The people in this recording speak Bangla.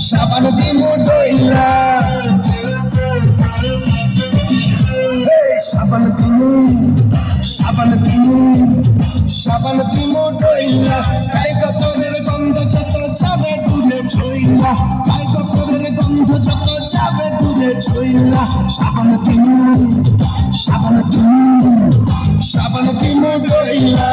সাবান দিমু দইলা সাবান দিমু দইলা গায়ে কাপড়ের গন্ধ যত যাবে দূরে ছইলা গায়ে কাপড়ের গন্ধ যত যাবে দূরে ছইলা সাবান দিমু দইলা